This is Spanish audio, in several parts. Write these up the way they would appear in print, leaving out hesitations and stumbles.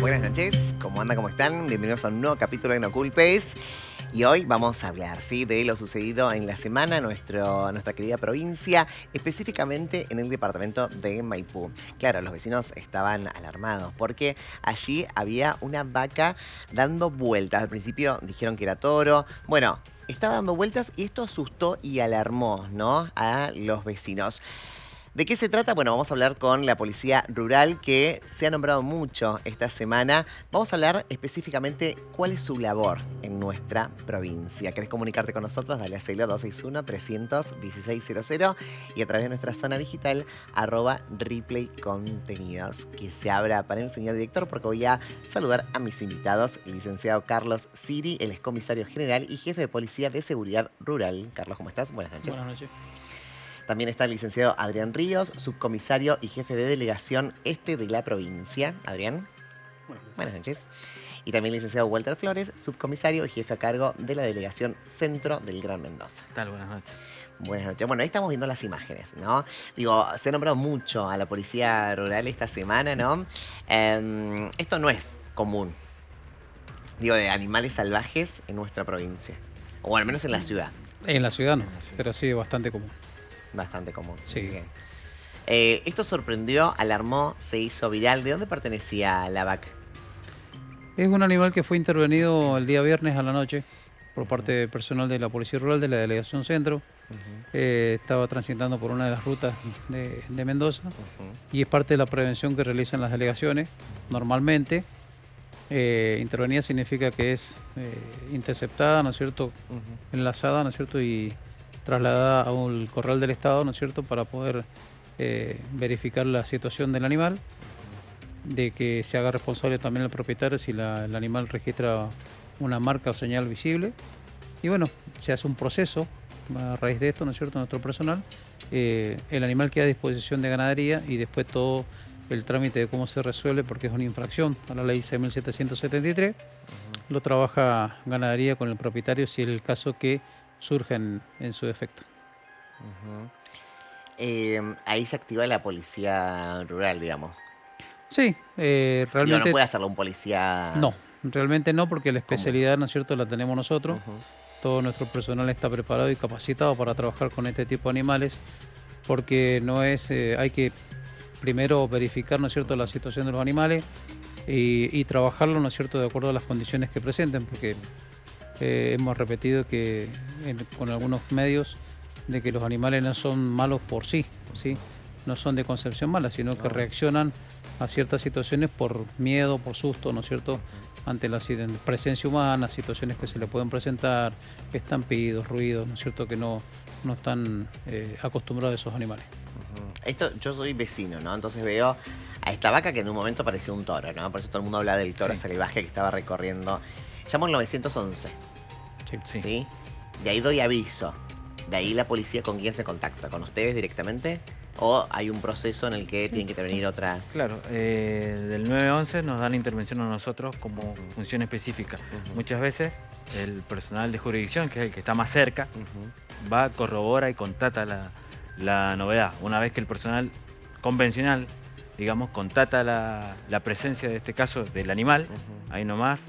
Buenas noches, ¿cómo anda? ¿Cómo están? Bienvenidos a un nuevo capítulo de No Culpes. Y hoy vamos a hablar, ¿sí?, de lo sucedido en la semana en nuestra querida provincia, específicamente en el departamento de Maipú. Claro, los vecinos estaban alarmados porque allí había una vaca dando vueltas. Al principio dijeron que era toro. Bueno, estaba dando vueltas y esto asustó y alarmó, ¿no?, a los vecinos. ¿De qué se trata? Bueno, vamos a hablar con la Policía Rural, que se ha nombrado mucho esta semana. Vamos a hablar específicamente cuál es su labor en nuestra provincia. ¿Querés comunicarte con nosotros? Dale a Celo 261-300-1600 y a través de nuestra zona digital @Replay Contenidos. Que se abra para el señor director, porque voy a saludar a mis invitados. El licenciado Carlos Siri, el excomisario general y jefe de Policía de Seguridad Rural. Carlos, ¿cómo estás? Buenas noches. Buenas noches. También está el licenciado Adrián Ríos, subcomisario y jefe de delegación este de la provincia. Adrián. Buenas noches. Y también el licenciado Walter Flores, subcomisario y jefe a cargo de la delegación Centro del Gran Mendoza. ¿Qué tal? Buenas noches. Buenas noches. Bueno, ahí estamos viendo las imágenes, ¿no? Digo, se ha nombrado mucho a la Policía Rural esta semana, ¿no? Esto no es común, digo, de animales salvajes en nuestra provincia, o al menos en la ciudad. En la ciudad no, pero sí bastante común. Bastante común. Sí. Bien. Esto sorprendió, alarmó, se hizo viral. ¿De dónde pertenecía la vaca? Es un animal que fue intervenido el día viernes a la noche por parte de personal de la Policía Rural de la Delegación Centro. Estaba transitando por una de las rutas de Mendoza y es parte de la prevención que realizan las delegaciones. Normalmente, intervenida significa que es interceptada, ¿no es cierto?, enlazada, ¿no es cierto?, y trasladada a un corral del Estado, ¿no es cierto?, para poder verificar la situación del animal, de que se haga responsable también el propietario si el animal registra una marca o señal visible. Y bueno, se hace un proceso a raíz de esto, ¿no es cierto?, nuestro personal. El animal queda a disposición de ganadería y después todo el trámite de cómo se resuelve, porque es una infracción a la ley 6.773, lo trabaja ganadería con el propietario si es el caso que surge en su defecto. Ahí se activa la Policía Rural, digamos. Sí, Digo, realmente no puede hacerlo un policía. no, realmente no, porque la común. especialidad, ¿no es cierto?, la tenemos nosotros. Todo nuestro personal está preparado y capacitado para trabajar con este tipo de animales, porque no es, hay que primero verificar, ¿no es cierto?, la situación de los animales y trabajarlo, ¿no es cierto?, de acuerdo a las condiciones que presenten, porque hemos repetido que con algunos medios de que los animales no son malos por sí, ¿sí? No son de concepción mala, sino que reaccionan a ciertas situaciones por miedo, por susto, ¿no es cierto?, ante la presencia humana, situaciones que se le pueden presentar, estampidos, ruidos, ¿no es cierto?, que no están acostumbrados a esos animales. Esto, yo soy vecino, ¿no? Entonces veo a esta vaca que en un momento parecía un toro, ¿no? Por eso todo el mundo habla del toro Sí. salvaje que estaba recorriendo. Llamo al 911, Sí. ¿sí? De ahí doy aviso. De ahí la policía, ¿con quién se contacta? ¿Con ustedes directamente? ¿O hay un proceso en el que tienen que intervenir otras? Claro, del 911 nos dan intervención a nosotros como función específica. Muchas veces el personal de jurisdicción, que es el que está más cerca, va, corrobora y contata la novedad. Una vez que el personal convencional, digamos, contata la presencia, de este caso, del animal, ahí nomás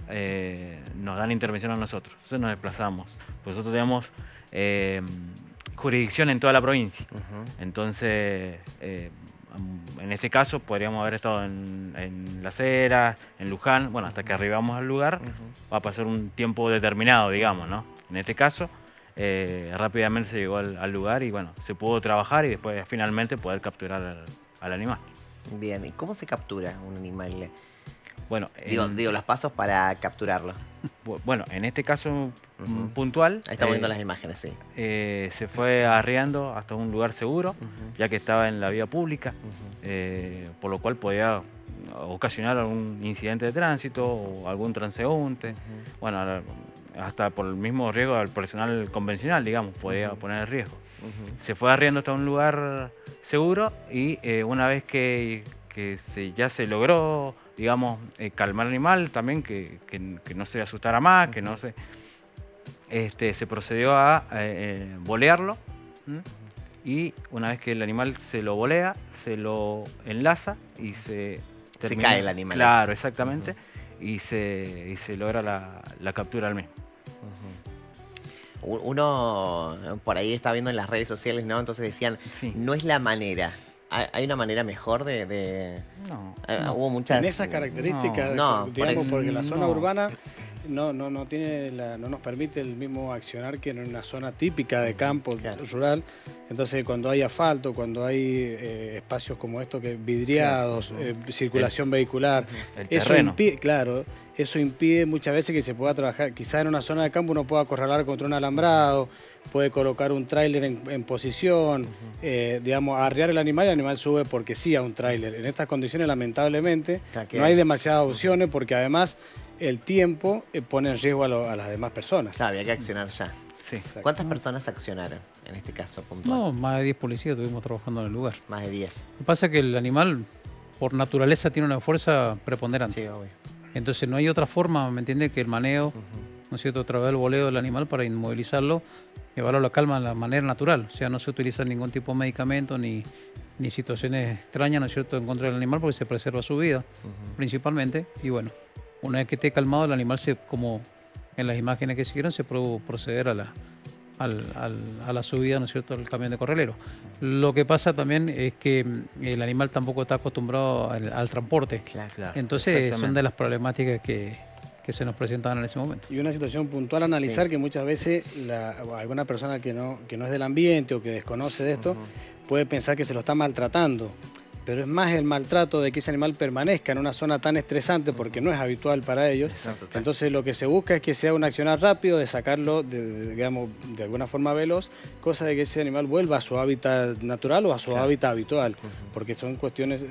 nos dan intervención a nosotros. Entonces nos desplazamos. Nosotros tenemos jurisdicción en toda la provincia. Entonces, en este caso, podríamos haber estado en Las Heras, en Luján. Bueno, hasta que arribamos al lugar, va a pasar un tiempo determinado, digamos, ¿no? En este caso, rápidamente se llegó al lugar y, bueno, se pudo trabajar y después finalmente poder capturar al animal. Bien, ¿y cómo se captura un animal? Bueno, Digo, los pasos para capturarlo. Bueno, en este caso puntual, Ahí estamos viendo las imágenes, sí. se fue arriando hasta un lugar seguro, ya que estaba en la vía pública, por lo cual podía ocasionar algún incidente de tránsito o algún transeúnte. Bueno, hasta por el mismo riesgo al personal convencional, digamos, podía poner en riesgo. Se fue arriando hasta un lugar seguro y una vez que ya se logró, digamos, calmar al animal, también que no se asustara más, que no se... se procedió a bolearlo, y una vez que el animal se lo bolea, se lo enlaza y se Se cae el animal. Claro, exactamente. y se logra la captura del mismo. Uno por ahí está viendo en las redes sociales, ¿no? Entonces decían, Sí. no es la manera. ¿Hay una manera mejor de... No, Hubo muchas... En esas características, No, por digamos, eso. porque la zona No. urbana no nos permite el mismo accionar que en una zona típica de campo Claro. rural. Entonces, cuando hay asfalto, cuando hay espacios como estos que vidriados, circulación vehicular, el eso terreno. impide, claro, eso impide muchas veces que se pueda trabajar. Quizás en una zona de campo uno pueda acorralar contra un alambrado, puede colocar un tráiler en posición, digamos, arriar el animal sube porque sí a un tráiler. En estas condiciones, lamentablemente, O sea, que no hay es- demasiadas opciones porque además el tiempo pone en riesgo a las demás personas. Claro, había que accionar ya. Sí. Exacto. ¿Cuántas personas accionaron en este caso puntual? No, más de 10 policías estuvimos trabajando en el lugar. Más de 10. Lo que pasa es que el animal, por naturaleza, tiene una fuerza preponderante. Sí, obvio. Entonces no hay otra forma, ¿me entiendes?, que el maneo, ¿no es cierto?, a través del voleo del animal para inmovilizarlo, llevarlo a la calma de la manera natural. O sea, no se utiliza ningún tipo de medicamento ni situaciones extrañas, ¿no es cierto?, en contra del animal porque se preserva su vida, principalmente. Y bueno, una vez que esté calmado, el animal, como en las imágenes que siguieron, se puede proceder a la subida, ¿no es cierto?, al camión de corralero. Lo que pasa también es que el animal tampoco está acostumbrado al transporte. Claro. Claro, Entonces son exactamente. de las problemáticas que se nos presentaban en ese momento. Y una situación puntual a analizar que muchas veces alguna persona que no es del ambiente o que desconoce de esto puede pensar que se lo está maltratando. Pero es más el maltrato de que ese animal permanezca en una zona tan estresante porque no es habitual para ellos. Exacto. Entonces lo que se busca es que sea un accionar rápido, de sacarlo, digamos, de alguna forma veloz, cosa de que ese animal vuelva a su hábitat natural o a su hábitat habitual. Porque son cuestiones,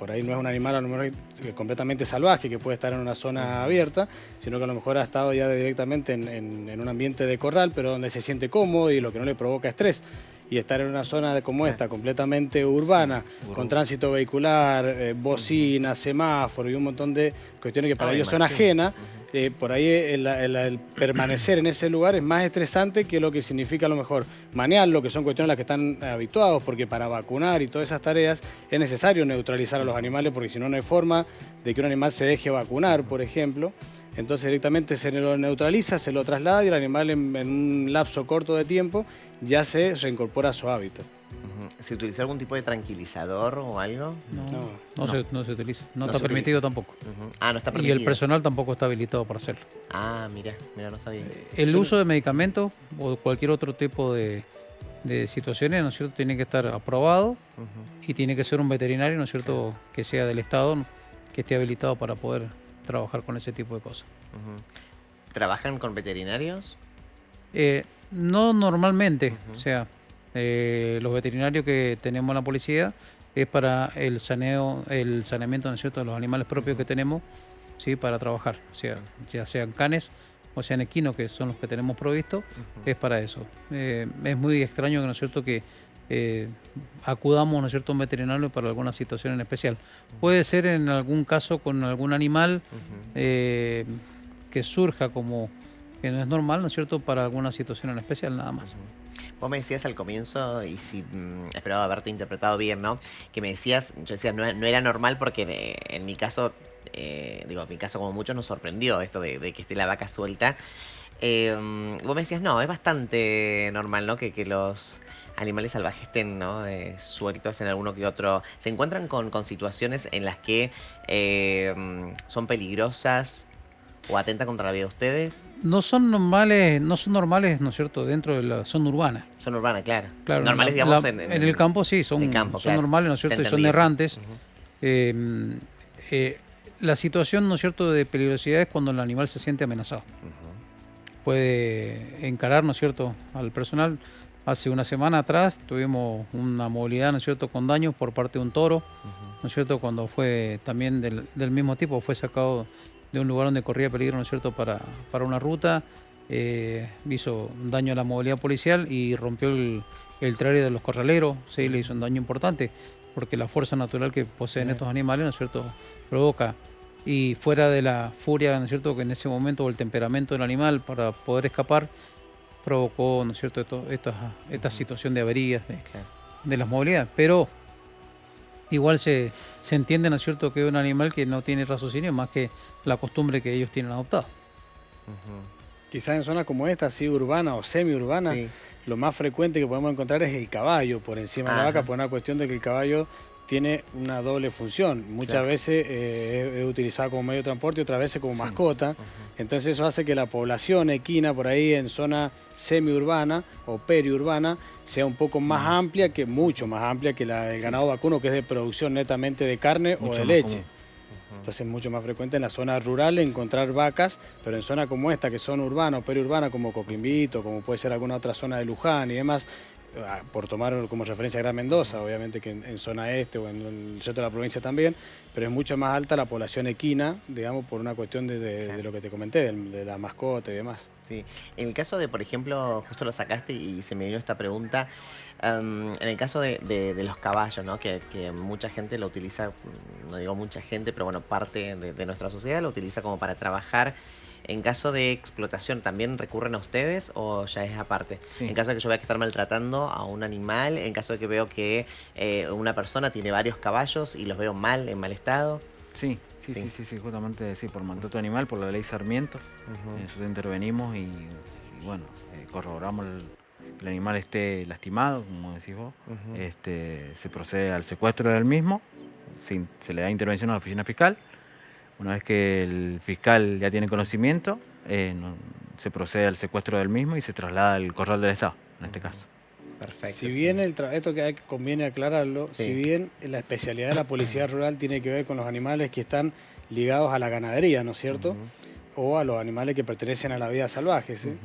por ahí no es un animal a lo mejor completamente salvaje que puede estar en una zona abierta, sino que a lo mejor ha estado ya directamente en un ambiente de corral, pero donde se siente cómodo y lo que no le provoca estrés. Y estar en una zona como esta, completamente urbana, con tránsito vehicular, bocina, semáforo y un montón de cuestiones que para ellos son ajenas, por ahí el permanecer en ese lugar es más estresante que lo que significa a lo mejor manearlo, que son cuestiones a las que están habituados, porque para vacunar y todas esas tareas es necesario neutralizar a los animales, porque si no, no hay forma de que un animal se deje vacunar, por ejemplo. Entonces directamente se lo neutraliza, se lo traslada y el animal en un lapso corto de tiempo ya se reincorpora a su hábitat. ¿Se utiliza algún tipo de tranquilizador o algo? No. No se utiliza. No No está se permitido utiliza. tampoco. Ah, no está Y permitido. el personal tampoco está habilitado para hacerlo. Ah, mira, no sabía. El uso de medicamentos o cualquier otro tipo de situaciones, ¿no es cierto?, tiene que estar aprobado y tiene que ser un veterinario, ¿no es cierto?, que sea del Estado, ¿no?, que esté habilitado para poder trabajar con ese tipo de cosas. ¿Trabajan con veterinarios? No normalmente, o sea, los veterinarios que tenemos en la policía es para el saneamiento, ¿no es cierto?, de los animales propios que tenemos, ¿sí?, para trabajar, o sea, ya sean canes o sean equinos, que son los que tenemos provistos, es para eso. Es muy extraño, ¿no es cierto?, que acudamos, ¿no es cierto?, a un veterinario para alguna situación en especial. Puede ser en algún caso con algún animal que surja como que no es normal, ¿no es cierto?, para alguna situación en especial, nada más. Vos me decías al comienzo, y si esperaba haberte interpretado bien, ¿no? Que me decías, yo decía, no era normal porque en mi caso, en mi caso como muchos nos sorprendió esto de que esté la vaca suelta. Vos me decías, no, es bastante normal, ¿no? Que los animales salvajes estén, ¿no?, sueltos en alguno que otro. ¿Se encuentran con situaciones en las que son peligrosas o atentan contra la vida de ustedes? No son normales, ¿no es cierto?, dentro de la zona urbana. Son urbanas, claro. Claro, Normales, digamos, en el campo sí, son, en campo, son claro. normales, ¿no es cierto?, y son Entendí eso. errantes. La situación, ¿no es cierto?, de peligrosidad es cuando el animal se siente amenazado. Puede encarar, ¿no es cierto?, al personal. Hace una semana atrás tuvimos una movilidad, ¿no es cierto?, con daños por parte de un toro, ¿no es cierto?, cuando fue también del mismo tipo, fue sacado de un lugar donde corría peligro, ¿no es cierto?, para una ruta, hizo daño a la movilidad policial y rompió el tráiler de los corraleros, sí, le hizo un daño importante, porque la fuerza natural que poseen estos animales, ¿no es cierto?, provoca, y fuera de la furia, ¿no es cierto?, que en ese momento, o el temperamento del animal para poder escapar, provocó, ¿no es cierto?, esta situación de averías de las movilidades. Pero igual se entiende, ¿no es cierto?, que es un animal que no tiene raciocinio más que la costumbre que ellos tienen adoptada. Quizás en zonas como esta, así urbana o semiurbana, Sí. lo más frecuente que podemos encontrar es el caballo por encima de la vaca, Ajá. por una cuestión de que el caballo tiene una doble función. Muchas Claro. veces es utilizado como medio de transporte y otras veces como Sí. mascota. Entonces eso hace que la población equina por ahí en zona semiurbana o periurbana sea un poco más amplia, mucho más amplia que la del ganado vacuno, que es de producción netamente de carne o Mucho de más leche. común. Entonces es mucho más frecuente en la zona rural encontrar vacas, pero en zonas como esta, que son urbanas o periurbanas, como Coquimbito, como puede ser alguna otra zona de Luján y demás, por tomar como referencia a Gran Mendoza, obviamente que en zona este o en el centro de la provincia también, pero es mucho más alta la población equina, digamos, por una cuestión de lo que te comenté, de la mascota y demás. Sí. En el caso de, por ejemplo, justo lo sacaste y se me vino esta pregunta, en el caso de los caballos, ¿no? Que mucha gente lo utiliza, no digo mucha gente, pero bueno, parte de nuestra sociedad lo utiliza como para trabajar. En caso de explotación, ¿también recurren a ustedes o ya es aparte? Sí. En caso de que yo vea que están maltratando a un animal, en caso de que veo que una persona tiene varios caballos y los veo mal, en mal estado. Sí, Sí. sí, justamente sí, por maltrato animal, por la ley Sarmiento. Ujú. Nosotros intervenimos y bueno, corroboramos que el animal esté lastimado, como decís vos. Ujú. Se procede al secuestro del mismo, se le da intervención a la oficina fiscal. Una vez que el fiscal ya tiene conocimiento, se procede al secuestro del mismo y se traslada al corral del Estado, en este caso. Perfecto. Si bien excelente. esto que conviene aclararlo, Sí. si bien la especialidad de la policía rural tiene que ver con los animales que están ligados a la ganadería, ¿no es cierto? Ujú. O a los animales que pertenecen a la vida salvaje, ¿sí? Ujú.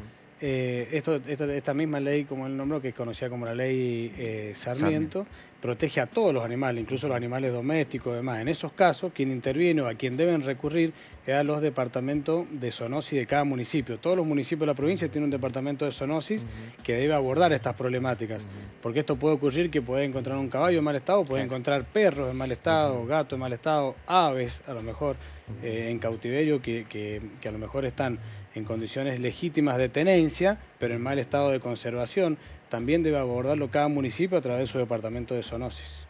Esta misma ley, como él nombró, que es conocida como la ley Sarmiento, protege a todos los animales, incluso los animales domésticos y demás. En esos casos, quien interviene o a quien deben recurrir es a los departamentos de zoonosis de cada municipio. Todos los municipios de la provincia tienen un departamento de zoonosis que debe abordar estas problemáticas, porque esto puede ocurrir que puede encontrar un caballo en mal estado, puede Claro. encontrar perros en mal estado, gatos en mal estado, aves a lo mejor en cautiverio que a lo mejor están en condiciones legítimas de tenencia, pero en mal estado de conservación. También debe abordarlo cada municipio a través de su departamento de zoonosis.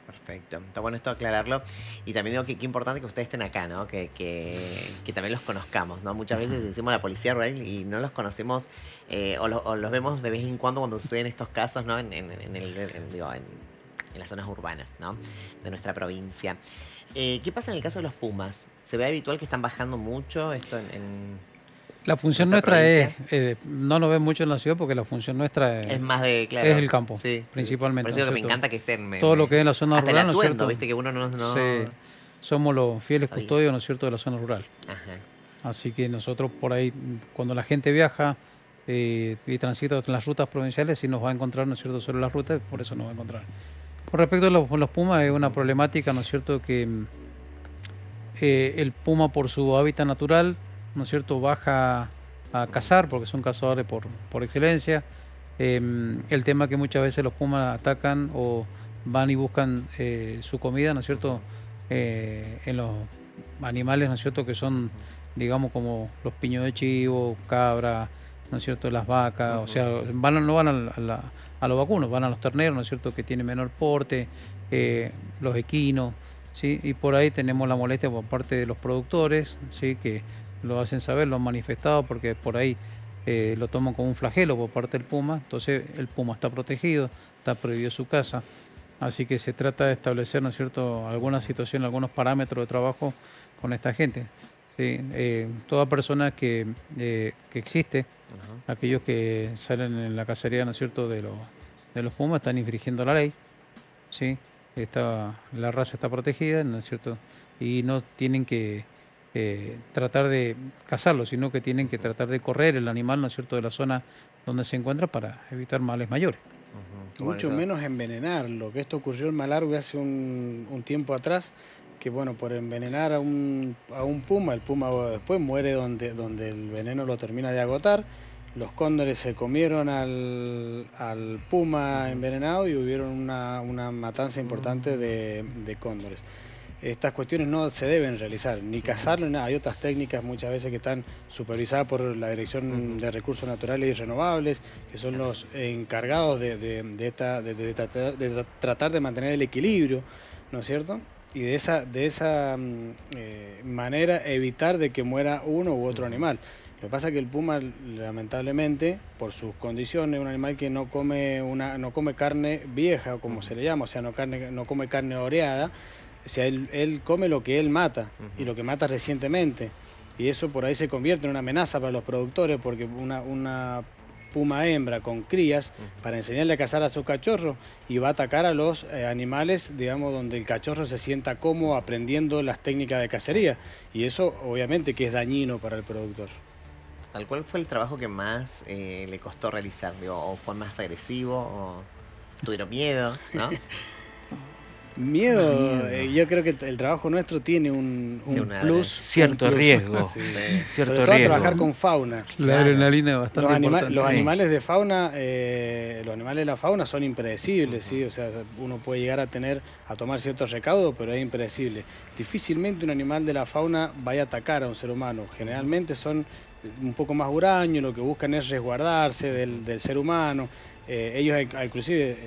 Perfecto. Está bueno esto aclararlo. Y también digo que qué importante que ustedes estén acá, ¿no? Que también los conozcamos, ¿no? Muchas veces decimos la policía rural y no los conocemos o los vemos de vez en cuando suceden estos casos, ¿no? En las zonas urbanas, ¿no? De nuestra provincia. ¿Qué pasa en el caso de los pumas? ¿Se ve habitual que están bajando mucho esto en La función nuestra nuestra es, provincia? no lo ven mucho en la ciudad porque la función nuestra Es más de, claro. es el campo, Sí. principalmente, Por eso ¿no digo es que me cierto? encanta que estén. Todo lo que es en la zona Hasta el rural, ¿no es atuendo, cierto? viste que uno no. Sí, somos los fieles Sabía. custodios, ¿no es cierto?, de la zona rural. Ajá. Así que nosotros por ahí, cuando la gente viaja y transita en las rutas provinciales, sí nos va a encontrar, ¿no es cierto?, sobre las rutas, por eso nos va a encontrar. Con respecto a los pumas, es una problemática, ¿no es cierto?, que el puma por su hábitat natural, ¿no es cierto?, baja a cazar, porque son cazadores por excelencia. El tema que muchas veces los pumas atacan o van y buscan su comida, ¿no es cierto?, en los animales, ¿no es cierto?, que son, digamos, como los piños de chivo, cabra, ¿no es cierto?, las vacas, o sea, no van a los vacunos, van a los terneros, ¿no es cierto?, que tienen menor porte, los equinos, ¿sí? Y por ahí tenemos la molestia por parte de los productores, ¿sí?, que lo hacen saber, lo han manifestado, porque por ahí lo toman como un flagelo por parte del puma. Entonces el puma está protegido, está prohibido su caza, así que se trata de establecer, ¿no es cierto?, alguna situación, algunos parámetros de trabajo con esta gente. ¿Sí? Toda persona que existe, aquellos que salen en la cacería, ¿no es cierto?, de los pumas, están infringiendo la ley, ¿sí? La raza está protegida, ¿no es cierto?, y no tienen que tratar de cazarlo, sino que tienen que tratar de correr el animal, ¿no es cierto?, de la zona donde se encuentra para evitar males mayores. Bueno, Mucho eso- menos envenenarlo, que esto ocurrió en Malargüe hace un tiempo atrás, que bueno, por envenenar a un puma, el puma después muere donde el veneno lo termina de agotar. Los cóndores se comieron al puma envenenado y hubieron una matanza importante de cóndores. estas cuestiones no se deben realizar, ni cazarlo, ni nada. Hay otras técnicas muchas veces que están supervisadas por la Dirección de Recursos Naturales y Renovables, que son los encargados de tratar de mantener el equilibrio, ¿no es cierto? Y de esa manera evitar de que muera uno u otro animal. Lo que pasa es que el puma, lamentablemente, por sus condiciones, es un animal que no come carne vieja, como se le llama, o sea, no come carne oreada. O sea, él come lo que él mata, y lo que mata recientemente. Y eso por ahí se convierte en una amenaza para los productores, porque una puma hembra con crías, para enseñarle a cazar a sus cachorros, y va a atacar a los animales, digamos, donde el cachorro se sienta cómodo aprendiendo las técnicas de cacería. Y eso obviamente que es dañino para el productor. ¿Cuál fue el trabajo que más le costó realizar? Digo, ¿o fue más agresivo? ¿O tuvieron miedo? ¿No? Miedo, yo creo que el trabajo nuestro tiene un plus. Cierto riesgo. Sí. Cierto Sobre todo riesgo. trabajar con fauna. La adrenalina es bastante importante. Los Sí. animales de fauna, los animales de la fauna son impredecibles, ¿sí? O sea, uno puede llegar a tomar ciertos recaudos, pero es impredecible. Difícilmente un animal de la fauna vaya a atacar a un ser humano. Generalmente son un poco más huraños, lo que buscan es resguardarse del ser humano. Ellos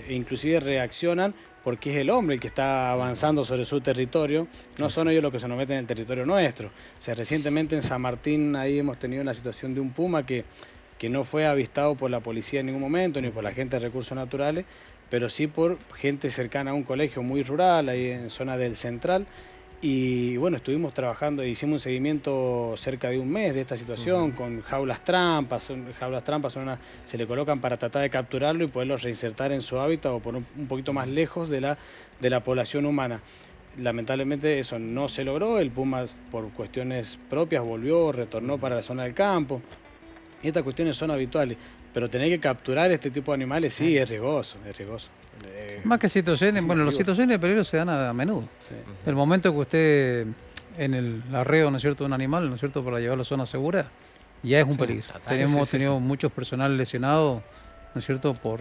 inclusive reaccionan porque es el hombre el que está avanzando sobre su territorio, no son ellos los que se nos meten en el territorio nuestro. O sea, recientemente en San Martín ahí hemos tenido una situación de un puma que no fue avistado por la policía en ningún momento, ni por la gente de recursos naturales, pero sí por gente cercana a un colegio muy rural, ahí en zona del Central. Y bueno, estuvimos trabajando, hicimos un seguimiento cerca de un mes de esta situación, con jaulas trampas. Se le colocan para tratar de capturarlo y poderlo reinsertar en su hábitat o por un poquito más lejos de la población humana. Lamentablemente eso no se logró, el puma por cuestiones propias retornó para la zona del campo. Y estas cuestiones son habituales, pero tener que capturar este tipo de animales sí es riesgoso, es riesgoso. Más que situaciones, bueno, las situaciones de peligro se dan a menudo. Sí. El momento que usted en el arreo, ¿no es cierto?, de un animal, ¿no es cierto?, para llevarlo a zona segura, ya es un peligro. Hemos tenido muchos personal lesionados, ¿no es cierto?, por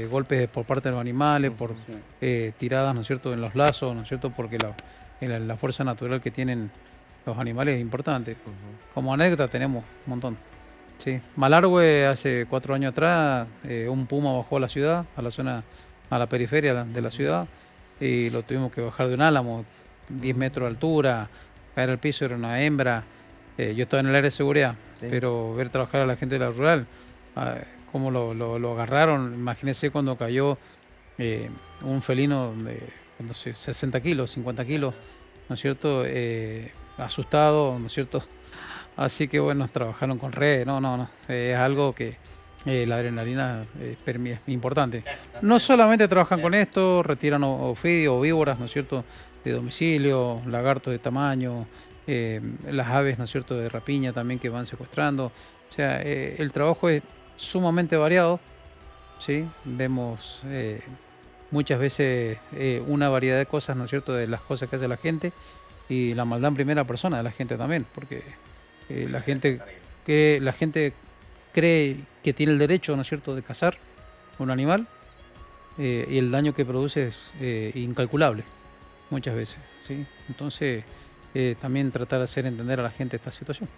golpes por parte de los animales, por tiradas, ¿no es cierto?, en los lazos, ¿no es cierto?, porque la fuerza natural que tienen los animales es importante. Como anécdota tenemos un montón. Sí. Malargüe, hace 4 años atrás, un puma bajó a la ciudad, a la zona, a la periferia de la ciudad, y lo tuvimos que bajar de un álamo, 10 metros de altura, caer al piso, era una hembra. Yo estaba en el área de seguridad, pero ver trabajar a la gente de la rural, cómo lo agarraron, imagínense cuando cayó un felino de no sé, 60 kilos, 50 kilos, ¿no es cierto?, asustado, ¿no es cierto? Así que bueno, trabajaron con redes, no, es algo que la adrenalina es importante. No solamente trabajan con esto, retiran ofidios o víboras, ¿no es cierto?, de domicilio, lagartos de tamaño, las aves, ¿no es cierto?, de rapiña también que van secuestrando. O sea, el trabajo es sumamente variado, ¿sí? Vemos muchas veces una variedad de cosas, ¿no es cierto?, de las cosas que hace la gente y la maldad en primera persona de la gente también, porque la gente cree que tiene el derecho, ¿no es cierto?, de cazar un animal y el daño que produce es incalculable muchas veces, ¿sí? Entonces también tratar de hacer entender a la gente esta situación.